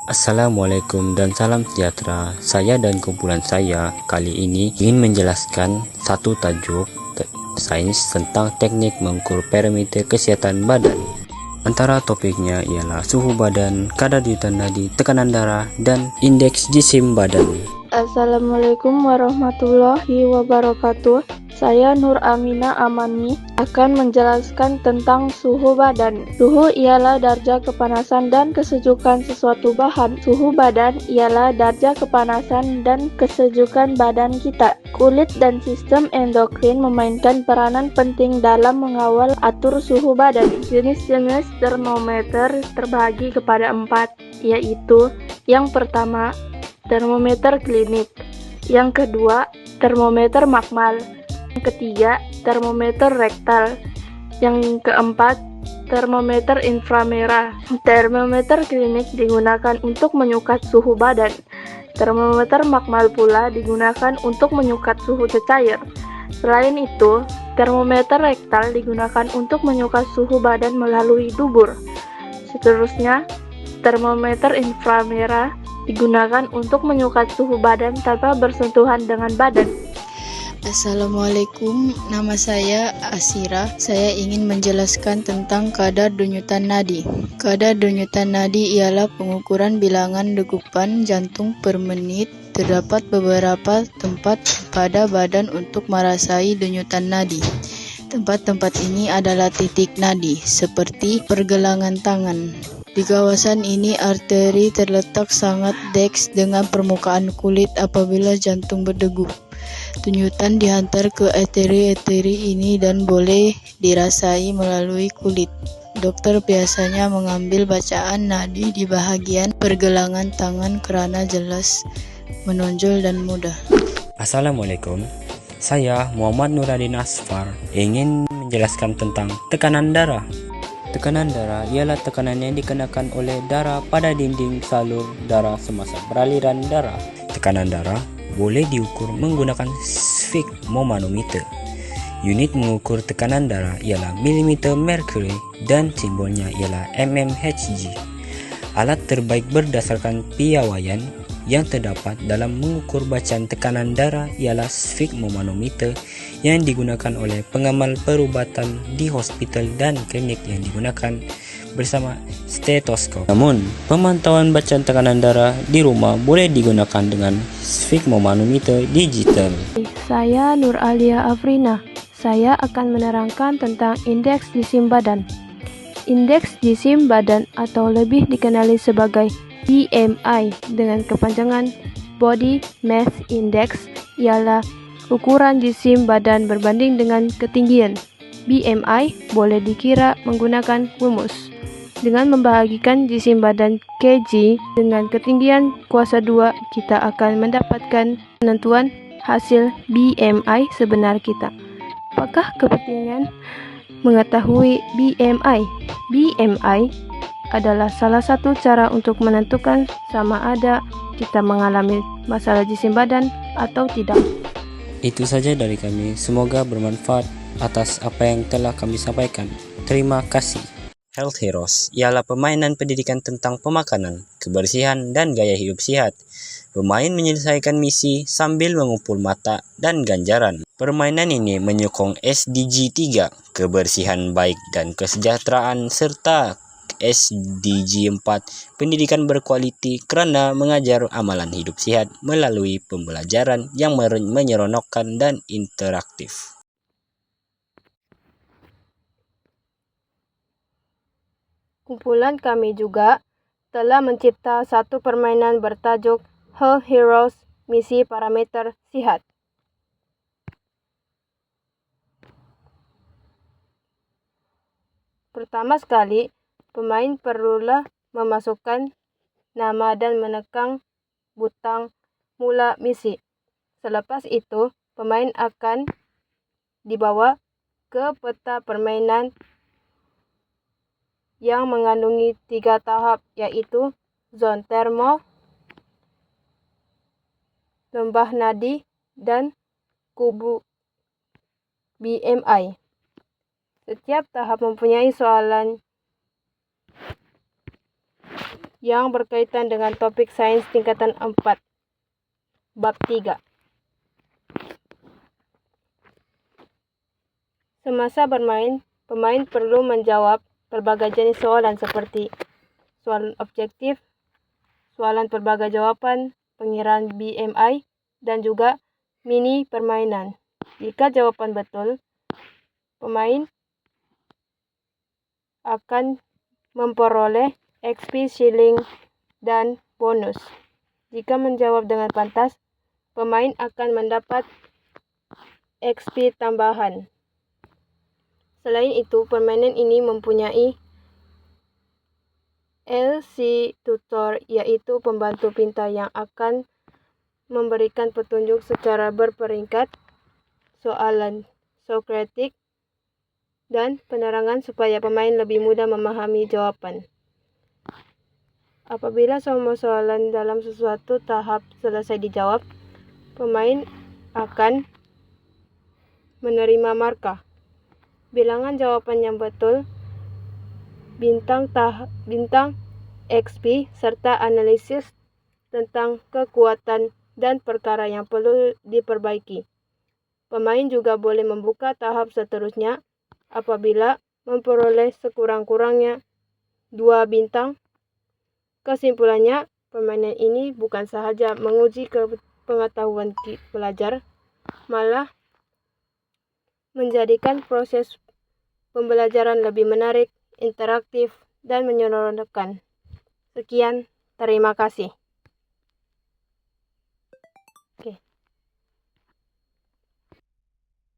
Assalamualaikum dan salam sejahtera. Saya dan kumpulan saya kali ini ingin menjelaskan satu tajuk sains tentang teknik mengukur parameter kesehatan badan. Antara topiknya ialah suhu badan, kadar denyut nadi, tekanan darah, dan indeks jisim badan. Assalamualaikum warahmatullahi wabarakatuh. Saya Nur Amina Amani akan menjelaskan tentang suhu badan. Suhu ialah darjah kepanasan dan kesejukan sesuatu bahan. Suhu badan ialah darjah kepanasan dan kesejukan badan kita. Kulit dan sistem endokrin memainkan peranan penting dalam mengawal atur suhu badan. Jenis-jenis termometer terbagi kepada 4, yaitu yang pertama, termometer klinik. Yang kedua, termometer makmal. Yang ketiga, termometer rektal. Yang keempat, termometer inframerah. Termometer klinik digunakan untuk menyukat suhu badan. Termometer makmal pula digunakan untuk menyukat suhu cecair. Selain itu, termometer rektal digunakan untuk menyukat suhu badan melalui dubur. Seterusnya, termometer inframerah digunakan untuk menyukat suhu badan tanpa bersentuhan dengan badan. Assalamualaikum, nama saya Asira. Saya ingin menjelaskan tentang kadar denyutan nadi. Kadar denyutan nadi ialah pengukuran bilangan degupan jantung per menit. Terdapat beberapa tempat pada badan untuk merasai denyutan nadi. Tempat-tempat ini adalah titik nadi, seperti pergelangan tangan. Di kawasan ini arteri terletak sangat deks dengan permukaan kulit apabila jantung berdegup. Denyutan dihantar ke arteri-arteri ini dan boleh dirasai melalui kulit. Dokter biasanya mengambil bacaan nadi di bahagian pergelangan tangan karena jelas, menonjol dan mudah. Assalamualaikum. Saya Muhammad Nuradin Asfar ingin menjelaskan tentang tekanan darah. Tekanan darah ialah tekanan yang dikenakan oleh darah pada dinding salur darah semasa beraliran darah. Tekanan darah boleh diukur menggunakan sfigmomanometer. Unit mengukur tekanan darah ialah milimeter mercury dan simbolnya ialah mmHg. Alat terbaik berdasarkan piawaian yang terdapat dalam mengukur bacaan tekanan darah ialah sfigmomanometer yang digunakan oleh pengamal perubatan di hospital dan klinik yang digunakan bersama stetoskop. Namun, pemantauan bacaan tekanan darah di rumah boleh digunakan dengan sfigmomanometer digital. Saya Nur Alia Afrina. Saya akan menerangkan tentang indeks jisim badan. Indeks jisim badan atau lebih dikenali sebagai BMI dengan kepanjangan Body Mass Index ialah ukuran jisim badan berbanding dengan ketinggian. BMI boleh dikira menggunakan rumus. Dengan membahagikan jisim badan kg dengan ketinggian kuasa 2, kita akan mendapatkan penentuan hasil BMI sebenar kita. Apakah kepentingan mengetahui BMI? BMI adalah salah satu cara untuk menentukan sama ada kita mengalami masalah jisim badan atau tidak. Itu saja dari kami. Semoga bermanfaat atas apa yang telah kami sampaikan. Terima kasih. Health Heroes ialah permainan pendidikan tentang pemakanan, kebersihan, dan gaya hidup sehat. Pemain menyelesaikan misi sambil mengumpul mata dan ganjaran. Permainan ini menyokong SDG 3, kebersihan baik dan kesejahteraan, serta SDG 4, pendidikan berkualiti kerana mengajar amalan hidup sehat melalui pembelajaran yang menyeronokkan dan interaktif. Kumpulan kami juga telah mencipta satu permainan bertajuk Health Heroes Misi Parameter Sihat. Pertama sekali, pemain perlulah memasukkan nama dan menekan butang mula misi. Selepas itu, pemain akan dibawa ke peta permainan yang mengandungi 3 tahap, yaitu zon termo, lembah nadi, dan kubu BMI. Setiap tahap mempunyai soalan yang berkaitan dengan topik sains tingkatan 4, bab 3. Semasa bermain, pemain perlu menjawab berbagai jenis soalan seperti soalan objektif, soalan berbagai jawaban, pengiraan BMI, dan juga mini permainan. Jika jawaban betul, pemain akan memperoleh XP shilling dan bonus. Jika menjawab dengan pantas, pemain akan mendapat XP tambahan. Selain itu, permainan ini mempunyai LC tutor, yaitu pembantu pintar yang akan memberikan petunjuk secara berperingkat, soalan Sokratik, dan penerangan supaya pemain lebih mudah memahami jawaban. Apabila semua soalan dalam sesuatu tahap selesai dijawab, pemain akan menerima markah. Bilangan jawaban yang betul, bintang XP, serta analisis tentang kekuatan dan perkara yang perlu diperbaiki. Pemain juga boleh membuka tahap seterusnya apabila memperoleh sekurang-kurangnya 2 bintang. Kesimpulannya, permainan ini bukan sahaja menguji pengetahuan pelajar, malah menjadikan proses pembelajaran lebih menarik, interaktif, dan menyenangkan. Sekian, terima kasih.